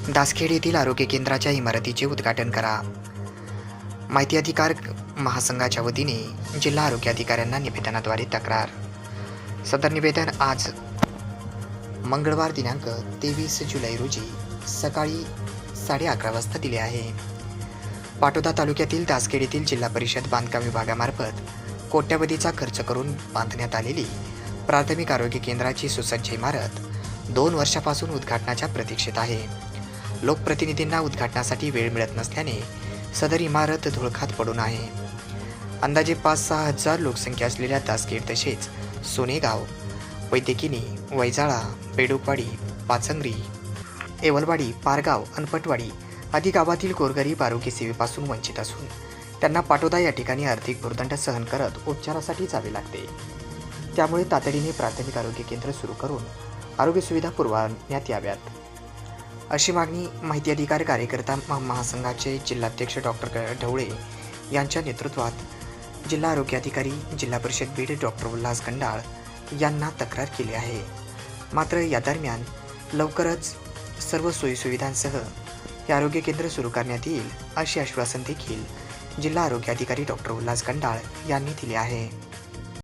दासखेड येथील आरोग्य केंद्राच्या इमारतीचे उद्घाटन करा. माहिती अधिकार महासंघाच्या वतीने जिल्हा आरोग्य अधिकाऱ्यांना निवेदनाद्वारे तक्रार. सदर निवेदन आज मंगळवार दिनांक 23 जुलै रोजी सकाळी 11:30 वाजता दिले आहे. पाटोदा तालुक्यातील दासखेड येथील जिल्हा परिषद बांधकाम विभागामार्फत कोट्यवधीचा खर्च करून बांधण्यात आलेली प्राथमिक आरोग्य केंद्राची सुसज्ज इमारत 2 वर्षापासून उद्घाटनाच्या प्रतीक्षेत आहे. लोकप्रतिनिधींना उद्घाटनासाठी वेळ मिळत नसल्याने सदर इमारत धुळखात पडून आहे. अंदाजे 5-6 हजार लोकसंख्या असलेल्या दासखेड तसेच सोनेगाव, वैद्यकिनी, वैजाळा, बेडूकवाडी, पाचंगरी, येवलवाडी, पारगाव, अनपटवाडी आदी गावातील गोरगरीब आरोग्य सेवेपासून वंचित असून त्यांना पाटोदा या ठिकाणी आर्थिक भुर्दंड सहन करत उपचारासाठी जावे लागते. त्यामुळे तातडीने प्राथमिक आरोग्य केंद्र सुरू करून आरोग्य सुविधा पुरवण्यात याव्यात, अशी मागणी माहिती अधिकार कार्यकर्ता महासंघाचे जिल्हाध्यक्ष डॉक्टर ढवळे यांच्या नेतृत्वात जिल्हा आरोग्य अधिकारी, जिल्हा परिषद बीड डॉक्टर उल्हास कंडाळ यांना तक्रार केली आहे. मात्र या दरम्यान लवकरच सर्व सोयीसुविधांसह हे आरोग्य केंद्र सुरू करण्यात येईल असे आश्वासन देखील जिल्हा आरोग्य अधिकारी डॉक्टर उल्हास कंडाळ यांनी दिले आहे.